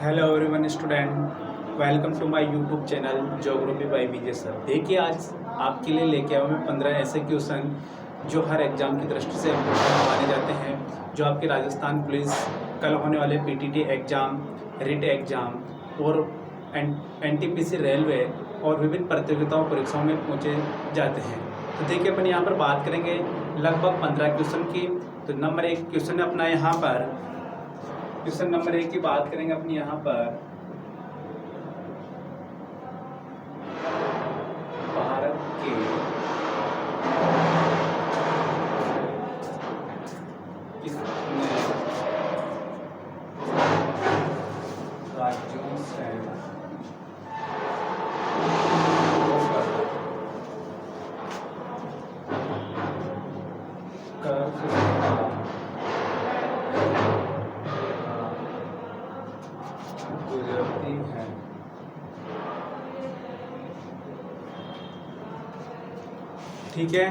Hello everyone student, welcome to my YouTube channel geography by Vijay sir. देखिए आज आपके लिए लेके आया हूँ मैं 15 ऐसे क्वेश्चन जो हर एग्जाम की दृष्टि से इम्पोर्टेंट माने जाते हैं, जो आपके राजस्थान पुलिस, कल होने वाले पीटीटी एग्जाम, रिट एग्जाम और एनटीपीसी रेलवे और विभिन्न प्रतियोगिताओं परीक्षाओं में पूछे जाते हैं। तो देखिए अपन यहाँ पर बात करेंगे लगभग 15 क्वेश्चन की। तो नंबर 1 क्वेश्चन है अपना यहाँ पर, क्वेश्चन नंबर 1 की बात करेंगे अपनी यहाँ पर, भारत के कितने राज्यों से गुजरती है? ठीक है,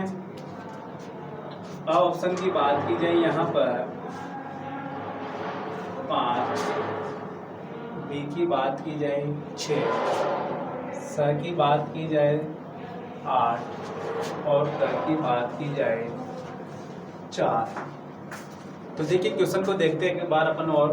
अब ऑप्शन की बात की जाए यहाँ पर 5, बी की बात की जाए 6, स की बात की जाए 8 और द की बात की जाए 4। तो देखिए क्वेश्चन को देखते हैं एक बार अपन। और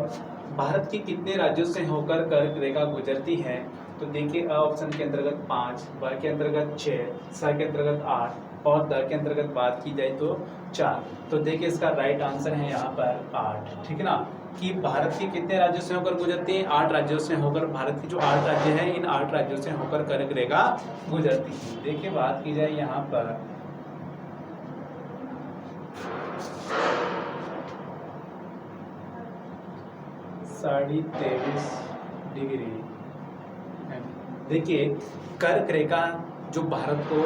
भारत के कितने राज्यों से होकर कर्क रेखा गुजरती है? तो देखिए अ ऑप्शन के अंतर्गत 5, ब के अंतर्गत 6, स के अंतर्गत 8 और द के अंतर्गत बात की जाए तो 4। तो देखिए इसका राइट आंसर है यहाँ पर 8। ठीक है ना, कि भारत के कितने राज्यों से होकर गुजरती है? 8 राज्यों से होकर। भारत के जो 8 राज्य हैं, इन 8 राज्यों से होकर कर्क रेखा गुजरती है। देखिए बात की जाए यहाँ पर 23.5 डिग्री। देखिए कर्क रेखा जो भारत को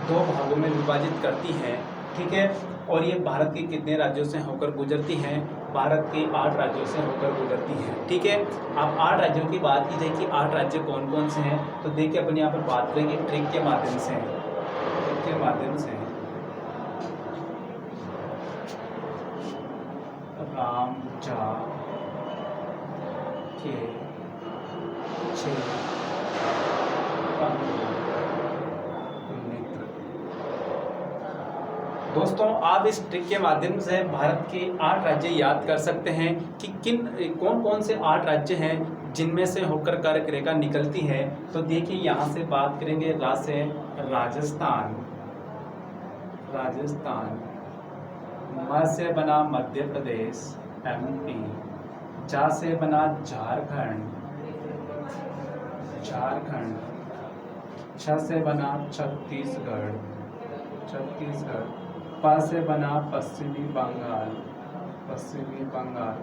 2 भागों में विभाजित करती है, ठीक है, और ये भारत के कितने राज्यों से होकर गुजरती हैं? भारत के 8 राज्यों से होकर गुजरती हैं। ठीक है, अब 8 राज्यों की बात की जाए कि 8 राज्य कौन कौन से हैं, तो देखिए अपन यहाँ पर बात करेंगे ट्रिक के माध्यम से। ट्रिक के माध्यम से राम जा के मित्र। दोस्तों आप इस ट्रिक के माध्यम से भारत के 8 राज्य याद कर सकते हैं कि कौन कौन से 8 राज्य हैं जिनमें से होकर कर्क रेखा निकलती है। तो देखिए यहाँ से बात करेंगे रा से राजस्थान, म से बना मध्य प्रदेश एमपी, जा से बना झारखंड, छ से बना छत्तीसगढ़, प से बना पश्चिमी बंगाल,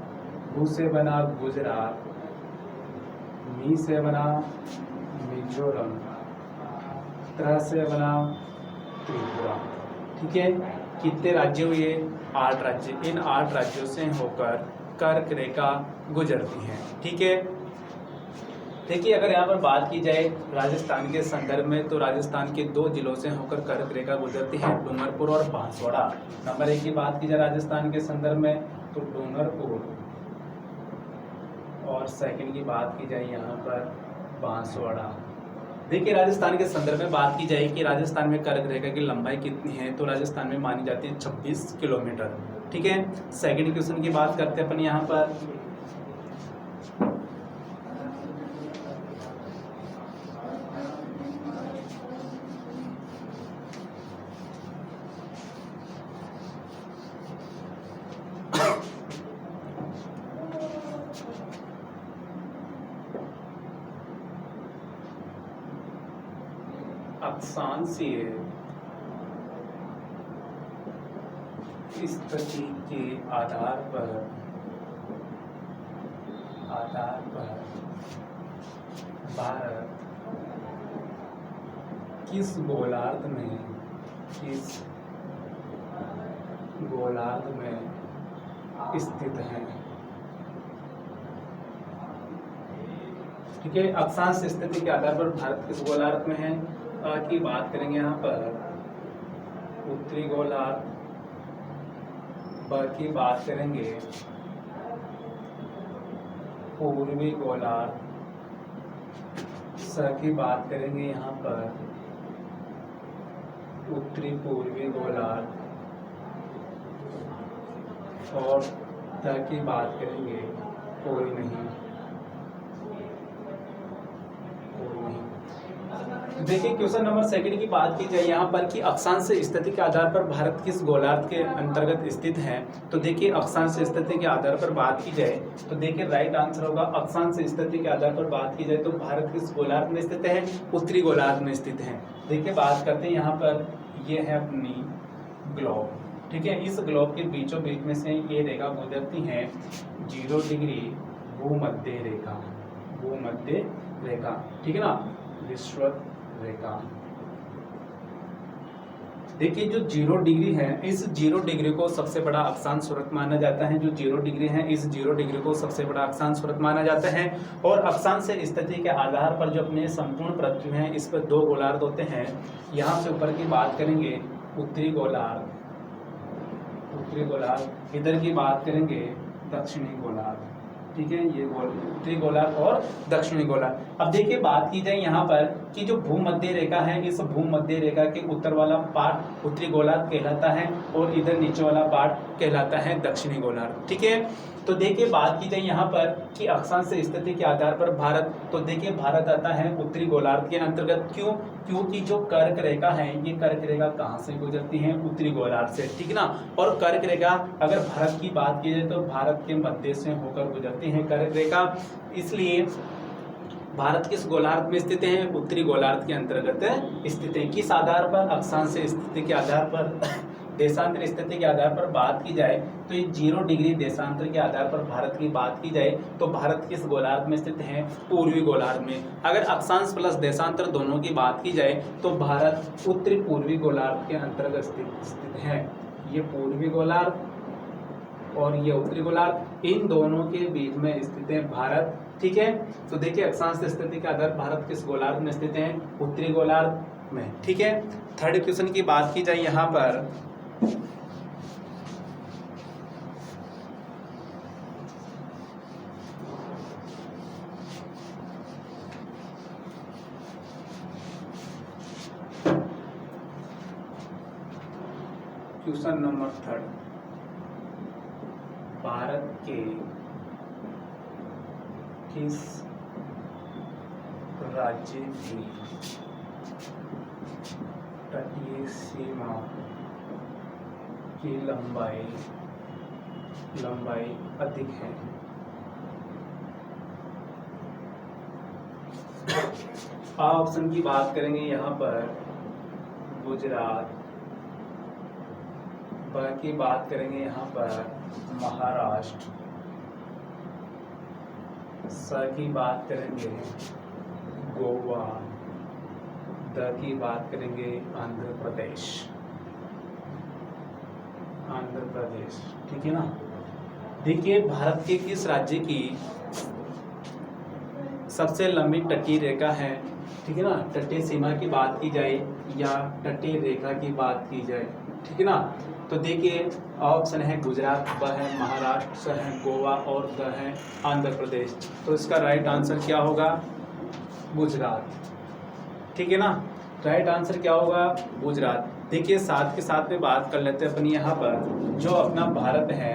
भू से बना गुजरात, मी से बना मिजोरम, त्र से बना त्रिपुरा। ठीक है, कितने राज्य हुए? 8 राज्य। इन 8 राज्यों से होकर कर्क रेखा गुजरती है। ठीक है, देखिए अगर यहाँ पर बात की जाए राजस्थान के संदर्भ में, तो राजस्थान के 2 जिलों से होकर कर्क रेखा गुजरती है, डूंगरपुर और बांसवाड़ा। नंबर 1 की बात की जाए राजस्थान के संदर्भ में, तो डूंगरपुर, और सेकंड की बात की जाए यहाँ पर बांसवाड़ा। देखिए राजस्थान के संदर्भ में बात की जाए कि राजस्थान में कर्क रेखा की लंबाई कितनी है, तो राजस्थान में मानी जाती है 26 किलोमीटर। ठीक है, सेकंड क्वेश्चन की बात करते हैं अपन यहाँ पर। अक्षांशीय स्थिति के आधार पर भारत किस गोलार्ध में स्थित है? ठीक है, अक्षांश स्थिति के आधार पर भारत किस गोलार्ध में है की बात करेंगे यहाँ पर उत्तरी गोलार्ध, ब की बात करेंगे पूर्वी गोलार्ध, स की बात करेंगे यहाँ पर उत्तरी पूर्वी गोलार्ध, और त की बात करेंगे कोई नहीं। देखिए क्वेश्चन नंबर सेकंड की बात की जाए यहाँ पर कि अक्षांश स्थिति के आधार पर भारत किस गोलार्ध के अंतर्गत स्थित है। तो देखिए अक्षांश स्थिति के आधार पर बात की जाए तो देखिए राइट आंसर होगा अक्षांश स्थिति के आधार पर बात की जाए तो भारत किस गोलार्ध में स्थित है, उत्तरी गोलार्ध में स्थित है। देखिए बात करते हैं यहाँ पर, ये है अपनी ग्लोब, ठीक है। इस ग्लोब के बीचों बीच में से ये रेखा गुजरती है 0 डिग्री भूमध्य रेखा, भूमध्य रेखा, ठीक है ना, विषुवत रेखा। देखिए जो 0 डिग्री है, इस 0 डिग्री को सबसे बड़ा अक्षांश वृत्त माना जाता है। जो 0 डिग्री है, इस 0 डिग्री को सबसे बड़ा अक्षांश वृत्त माना जाता है। और अक्षांश स्थिति के आधार पर जो अपने संपूर्ण पृथ्वी है, इस पर 2 गोलार्ध होते हैं। यहाँ से ऊपर की बात करेंगे उत्तरी गोलार्ध, उत्तरी गोलार्ध, इधर की बात करेंगे दक्षिणी गोलार्ध, ठीक है। ये उत्तरी गोलार्ध और दक्षिणी गोलार्ध। अब देखिए बात की जाए यहाँ पर कि जो भूमध्य रेखा है, इस भूमध्य रेखा के उत्तर वाला पार्ट उत्तरी गोलार्ध कहलाता है और इधर नीचे वाला पार्ट कहलाता है दक्षिणी गोलार्ध, ठीक है। तो देखिए बात की जाए यहाँ पर कि अक्षांश स्थिति के आधार पर भारत, तो देखिए भारत आता है उत्तरी गोलार्ध के अंतर्गत। क्यों? क्योंकि जो कर्क रेखा है, ये कर्क रेखा कहाँ से गुजरती है, उत्तरी गोलार्ध से, ठीक है ना। और कर्क रेखा अगर भारत की बात की जाए तो भारत के मध्य से होकर गुजरती है कर्क रेखा। इसलिए भारत किस गोलार्ध में स्थित है, उत्तरी गोलार्ध के अंतर्गत स्थित है। किस आधार पर, अक्षांश स्थिति के आधार पर, देशांतर स्थिति के आधार पर बात की जाए तो ये 0 डिग्री देशांतर के आधार पर भारत की बात की जाए तो भारत किस गोलार्ध में स्थित है, पूर्वी गोलार्ध में। अगर अक्षांश प्लस देशांतर दोनों की बात की जाए तो भारत उत्तरी पूर्वी गोलार्ध के अंतर्गत स्थित है। ये पूर्वी गोलार्ध और ये उत्तरी गोलार्ध, इन दोनों के बीच में स्थित है भारत, ठीक है। तो देखिए अक्षांश स्थिति के आधार भारत किस गोलार्ध में स्थित है, उत्तरी गोलार्ध में, ठीक है। थर्ड क्वेश्चन की बात की जाए यहाँ पर, क्वेश्चन नंबर 3, भारत के किस राज्य की तटीय सीमा की लंबाई अधिक है। ऑप्शन की बात करेंगे यहाँ पर गुजरात, की बात करेंगे यहाँ पर महाराष्ट्र, स की बात करेंगे गोवा, द की बात करेंगे आंध्र प्रदेश, ठीक है ना। देखिए भारत के किस राज्य की सबसे लंबी तटीय रेखा है, ठीक है ना, तटीय सीमा की बात की जाए या तटीय रेखा की बात की जाए, ठीक है ना। तो देखिए ऑप्शन है गुजरात, ब है महाराष्ट्र, स है गोवा और द है आंध्र प्रदेश। तो इसका राइट आंसर क्या होगा, गुजरात, ठीक है ना। राइट आंसर क्या होगा, गुजरात। देखिए साथ के साथ में बात कर लेते हैं अपनी यहाँ पर जो अपना भारत है,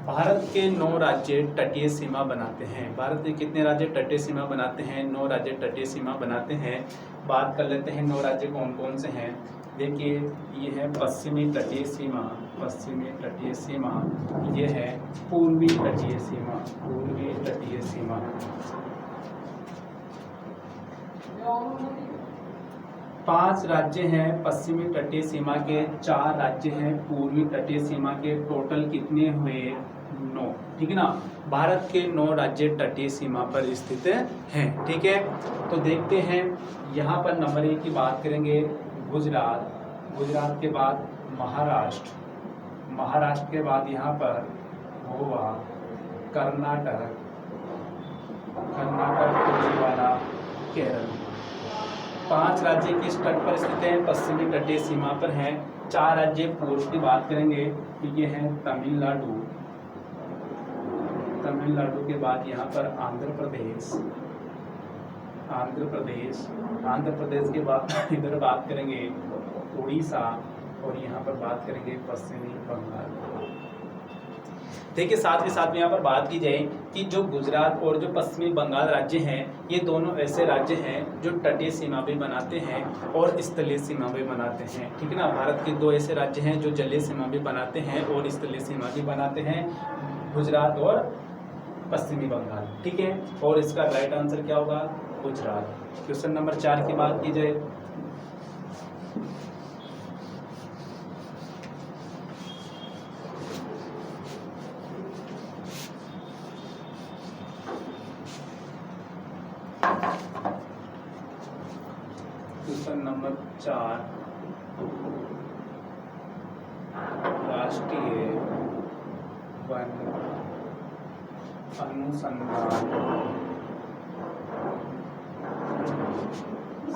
भारत के 9 राज्य तटीय सीमा बनाते हैं। भारत के कितने राज्य तटीय सीमा बनाते हैं, 9 राज्य तटीय सीमा बनाते हैं। बात कर लेते हैं 9 राज्य कौन कौन से हैं। देखिए ये है पश्चिमी तटीय सीमा, पश्चिमी तटीय सीमा, ये है पूर्वी तटीय सीमा, पूर्वी तटीय सीमा। पांच राज्य हैं पश्चिमी तटीय सीमा के, 4 राज्य हैं पूर्वी तटीय सीमा के, टोटल कितने हुए, 9, ठीक है ना। भारत के 9 राज्य तटीय सीमा पर स्थित हैं, ठीक है। तो देखते हैं यहाँ पर नंबर 1 की बात करेंगे गुजरात, गुजरात के बाद महाराष्ट्र, महाराष्ट्र के बाद यहाँ पर गोवा, कर्नाटक, कर्नाटक वाला केरल, 5 राज्य किस तट पर स्थित हैं? पश्चिमी तटीय सीमा पर हैं। 4 राज्य पूर्व की बात करेंगे कि ये है तमिलनाडु, तमिलनाडु के बाद यहाँ पर आंध्र प्रदेश, आंध्र प्रदेश के बाद इधर बात करेंगे उड़ीसा, और यहाँ पर बात करेंगे पश्चिमी बंगाल। देखिए साथ ही साथ में यहाँ पर बात की जाए कि जो गुजरात और जो पश्चिमी बंगाल राज्य हैं, ये दोनों ऐसे राज्य हैं जो तटीय सीमा भी बनाते हैं और स्थलीय सीमा भी बनाते हैं। ठीक है ना, भारत के 2 ऐसे राज्य हैं जो जलीय सीमा भी बनाते हैं और स्थलीय सीमा भी बनाते हैं, गुजरात और पश्चिमी बंगाल। ठीक है, और इसका राइट आंसर क्या होगा? गुजरात। क्वेश्चन नंबर 4 की बात की जाए, क्वेश्चन नंबर 4, राष्ट्रीय वन अनुसंधान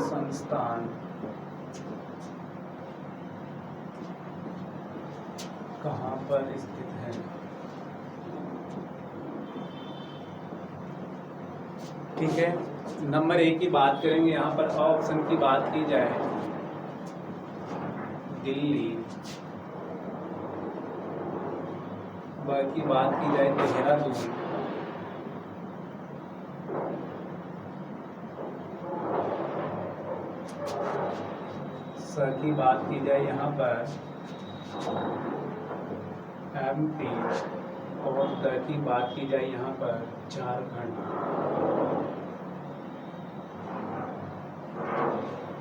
संस्थान कहाँ पर स्थित है? ठीक है, नंबर 1 की बात करेंगे, यहाँ पर ऑप्शन की बात की जाए दिल्ली, ब की बात की जाए देहरादून, स की बात की जाए यहाँ पर MP, और द की बात की जाए यहाँ पर झारखंड।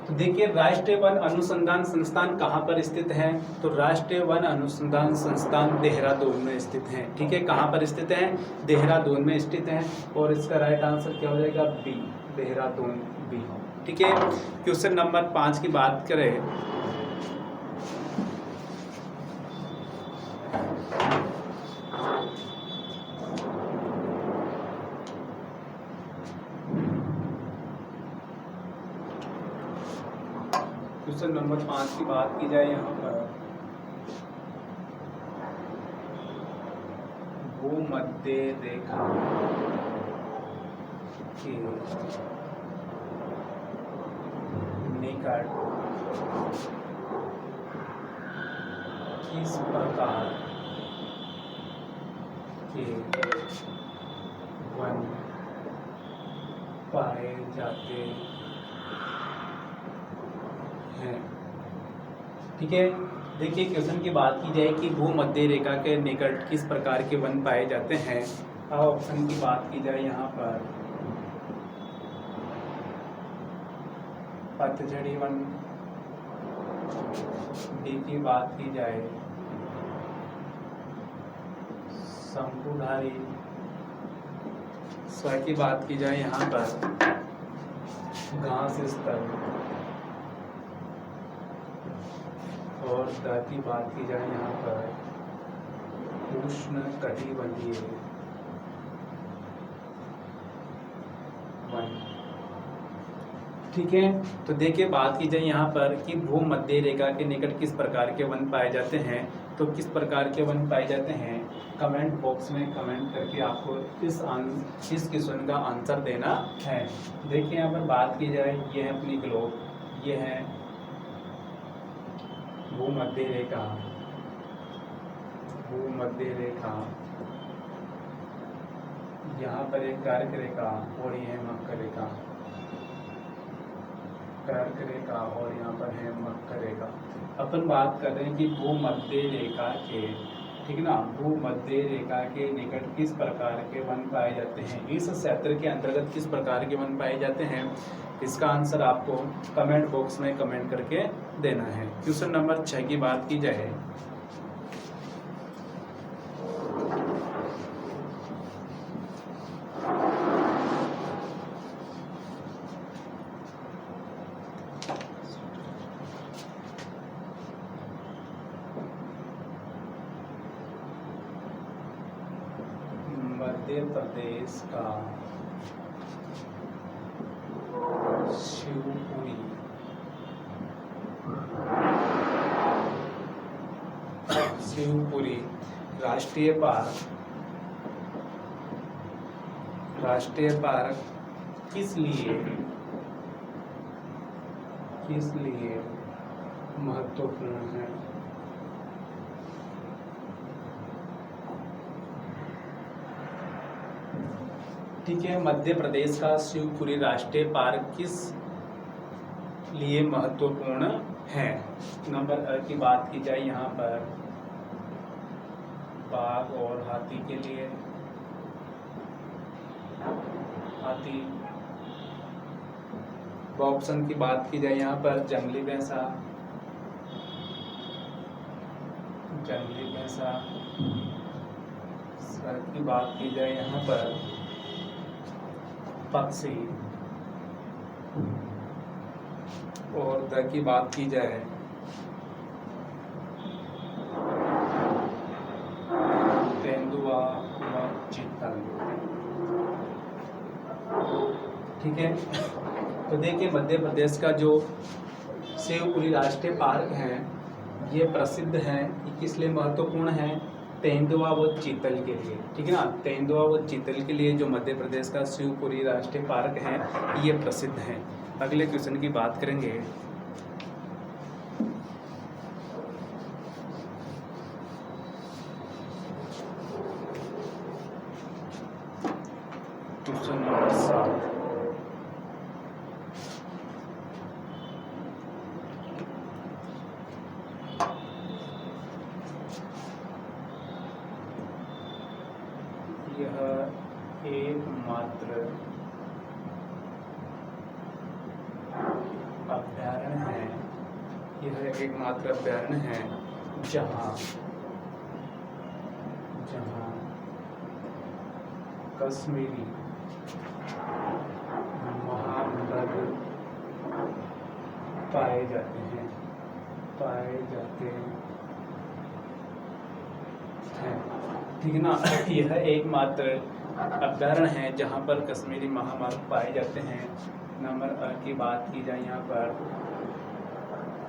तो देखिए राष्ट्रीय वन अनुसंधान संस्थान कहाँ पर स्थित है? तो राष्ट्रीय वन अनुसंधान संस्थान देहरादून में स्थित है। ठीक है, कहाँ पर स्थित है? देहरादून में स्थित है, और इसका राइट आंसर क्या हो जाएगा? B, Dehradun B. ठीक है, क्वेश्चन नंबर 5 की बात करें, क्वेश्चन नंबर 5 की बात की जाए यहाँ पर भूमध्य रेखा के निकट किस प्रकार के वन पाए जाते हैं? ठीक है, देखिए क्वेश्चन की बात की जाए कि भूमध्य रेखा के निकट किस प्रकार के वन पाए जाते हैं। ऑप्शन की बात की जाए यहाँ पर पतझड़ी वन, डी की बात की जाए शंकुधारी, स की बात की जाए यहाँ पर घास स्थल, और द की बात की जाए यहाँ पर उष्ण कटिबंधीय वन। ठीक है, तो देखिए बात की जाए यहाँ पर कि भूमध्य रेखा के निकट किस प्रकार के वन पाए जाते हैं, तो किस प्रकार के वन पाए जाते हैं कमेंट बॉक्स में कमेंट करके आपको इस क्वेश्चन का आंसर देना है। देखिए यहाँ पर बात की जाए, ये है अपनी ग्लोब, ये है भूमध्य रेखा, भूमध्य रेखा, यहाँ पर एक कर्क रेखा और ये है मकर रेखा, कर्क रेखा और यहाँ पर है मकर रेखा। अपन बात कर रहे हैं कि भूमध्य रेखा के, ठीक ना, भूमध्य रेखा के निकट किस प्रकार के वन पाए जाते हैं, इस क्षेत्र के अंतर्गत किस प्रकार के वन पाए जाते हैं। इसका आंसर आपको कमेंट बॉक्स में कमेंट करके देना है। क्वेश्चन नंबर 6 की बात की जाए, मध्य प्रदेश का शिवपुरी शिवपुरी राष्ट्रीय पार्क किस लिए महत्वपूर्ण है? ठीक है, मध्य प्रदेश का शिवपुरी राष्ट्रीय पार्क किस लिए महत्वपूर्ण है? नंबर की बात की जाए यहाँ पर बाघ और हाथी के लिए, हाथी। ऑप्शन की बात की जाए यहाँ पर जंगली भैंसा, सर की बात की जाए यहाँ पर पक्षी, और द की बात की जाए तेंदुआ व चीतल। ठीक है, तो देखिए मध्य प्रदेश का जो शिवपुरी राष्ट्रीय पार्क है ये प्रसिद्ध है, किस लिए महत्वपूर्ण है? तेंदुआ व चीतल के लिए। ठीक है ना, तेंदुआ व चीतल के लिए जो मध्य प्रदेश का शिवपुरी राष्ट्रीय पार्क है ये प्रसिद्ध है। अगले क्वेश्चन की बात करेंगे। Question number 7। यह एकमात्र अभ्यारण्य है जहाँ कश्मीरी महामृग पाए जाते हैं। ठीक है ना, यह एकमात्र अभ्यारण्य है जहाँ पर कश्मीरी महामृग पाए जाते हैं। नंबर की बात की जाए यहाँ पर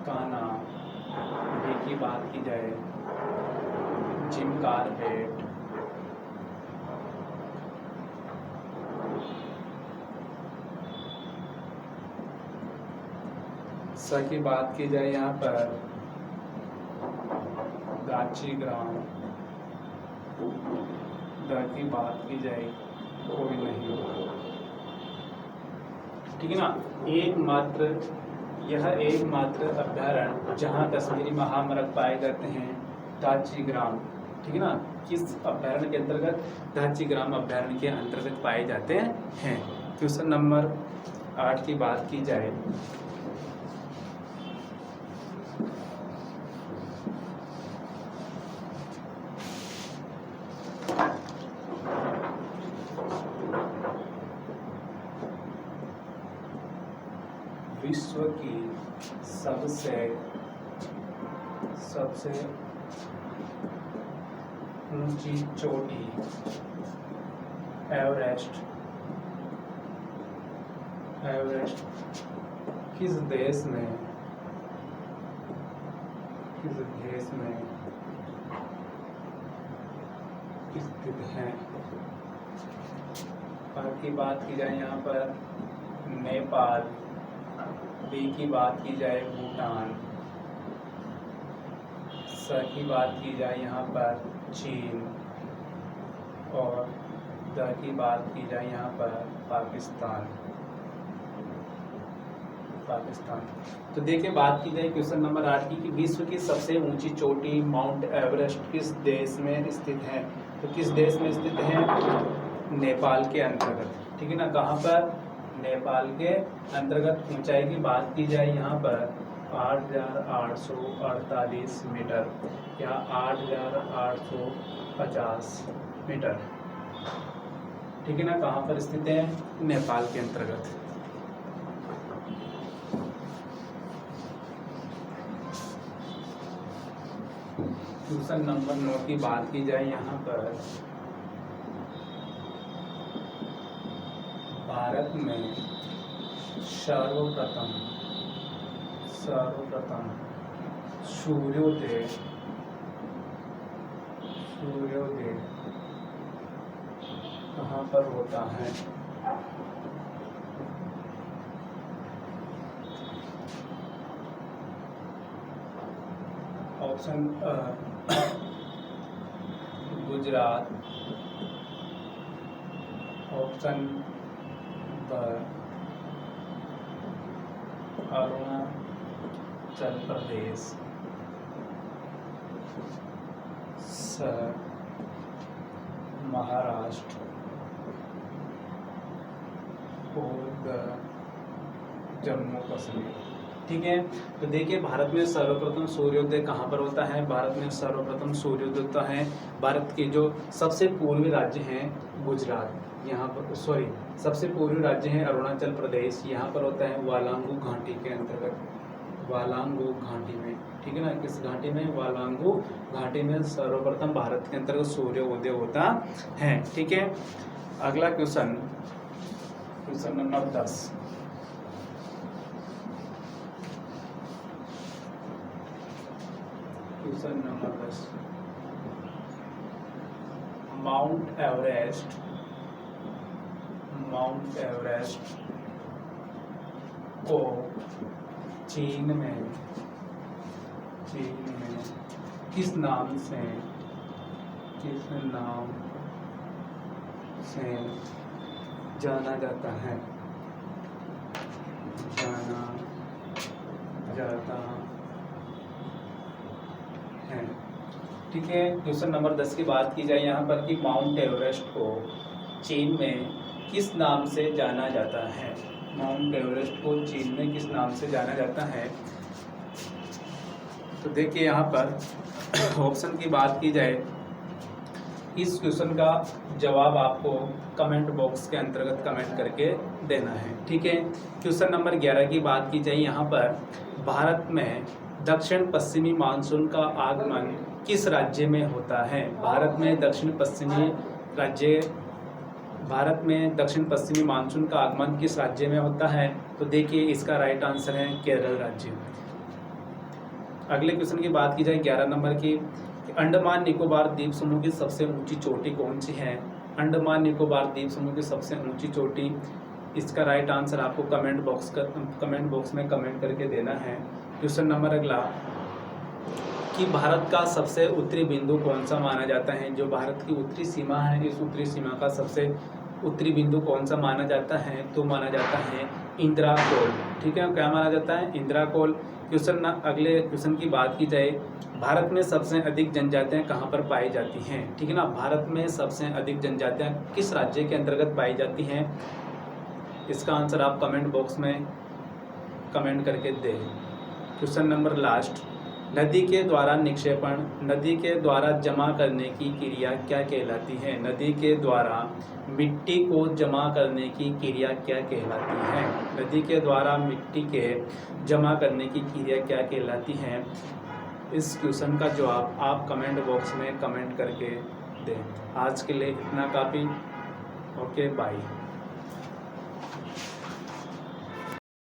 कान्हा, बी की बात की जाए जिम कारपेट, स की बात की जाए यहाँ पर गाची ग्राम, द की बात की जाए कोई नहीं। ठीक है ना, यह एकमात्र अभ्यारण्य जहाँ कश्मीरी महामृग पाए जाते हैं दाची ग्राम। ठीक है ना, किस अभ्यारण्य के अंतर्गत? दाची ग्राम अभ्यारण्य के अंतर्गत पाए जाते हैं। क्वेश्चन नंबर 8 की बात की जाए। विश्व की सबसे ऊंची चोटी एवरेस्ट किस देश में स्थित है? की बात की जाए यहाँ पर नेपाल, बी की बात की जाए भूटान, स की बात की जाए यहाँ पर चीन, और द की बात की जाए यहाँ पर पाकिस्तान। तो देखिए बात की जाए क्वेश्चन नंबर 8 की कि विश्व की सबसे ऊंची चोटी माउंट एवरेस्ट किस देश में स्थित है? तो किस देश में स्थित है? नेपाल के अंतर्गत। ठीक है ना, कहाँ पर? नेपाल के अंतर्गत। ऊंचाई की बात की जाए यहाँ पर 8,848 मीटर या 8,850 मीटर। ठीक है ना, कहाँ पर स्थित है? नेपाल के अंतर्गत। क्वेश्चन नंबर 9 की बात की जाए यहाँ पर भारत में सर्वप्रथम सूर्योदय सूर्योदय कहाँ पर होता है? ऑप्शन गुजरात, ऑप्शन अरुणाचल प्रदेश, महाराष्ट्र और जम्मू कश्मीर। ठीक है, तो देखिए भारत में सर्वप्रथम सूर्योदय कहाँ पर होता है? भारत में सर्वप्रथम सूर्योदय होता है भारत के जो सबसे पूर्वी राज्य हैं गुजरात, यहाँ पर सबसे पूर्वी राज्य है अरुणाचल प्रदेश, यहाँ पर होता है वालांगू घाटी के अंतर्गत, वालांगू घाटी में। ठीक है ना, किस घाटी में? वालांगू घाटी में सर्वप्रथम भारत के अंतर्गत सूर्योदय होता है। ठीक है, अगला question number 10। Question number 10, mount Everest को चीन में किस नाम से जाना जाता है? ठीक है, क्वेश्चन नंबर 10 की बात की जाए यहाँ पर कि माउंट एवरेस्ट को चीन में किस नाम से जाना जाता है? माउंट एवरेस्ट को चीन में किस नाम से जाना जाता है? तो देखिए यहाँ पर ऑप्शन की बात की जाए, इस क्वेश्चन का जवाब आपको कमेंट बॉक्स के अंतर्गत कमेंट करके देना है। ठीक है, क्वेश्चन नंबर 11 की बात की जाए, यहाँ पर भारत में दक्षिण पश्चिमी मानसून का आगमन किस राज्य में होता है? भारत में दक्षिण पश्चिमी मानसून का आगमन किस राज्य में होता है? तो देखिए इसका राइट आंसर है केरल राज्य। अगले क्वेश्चन की बात की जाए 11 नंबर की, अंडमान निकोबार द्वीप समूह की सबसे ऊंची चोटी कौन सी है? अंडमान निकोबार द्वीप समूह की सबसे ऊंची चोटी, इसका राइट आंसर आपको कमेंट बॉक्स में कमेंट करके देना है। क्वेश्चन नंबर अगला कि भारत का सबसे उत्तरी बिंदु कौन सा माना जाता है? जो भारत की उत्तरी सीमा है, इस उत्तरी सीमा का सबसे उत्तरी बिंदु कौन सा माना जाता है? तो माना जाता है इंदिरा कोल। ठीक है, क्या माना जाता है? इंदिरा कोल। अगले क्वेश्चन की बात की जाए, भारत में सबसे अधिक जनजातियां कहाँ पर पाई जाती हैं? ठीक है ना, भारत में सबसे अधिक जनजातियां किस राज्य के अंतर्गत पाई जाती हैं? इसका आंसर आप कमेंट बॉक्स में कमेंट करके दें। क्वेश्चन नंबर लास्ट, नदी के द्वारा निक्षेपण, नदी के द्वारा जमा करने की क्रिया क्या कहलाती है? नदी के द्वारा मिट्टी को जमा करने की क्रिया क्या कहलाती है? नदी के द्वारा मिट्टी के जमा करने की क्रिया क्या कहलाती है? इस क्वेश्चन का जवाब आप कमेंट बॉक्स में कमेंट करके दें। आज के लिए इतना काफ़ी। Okay, bye.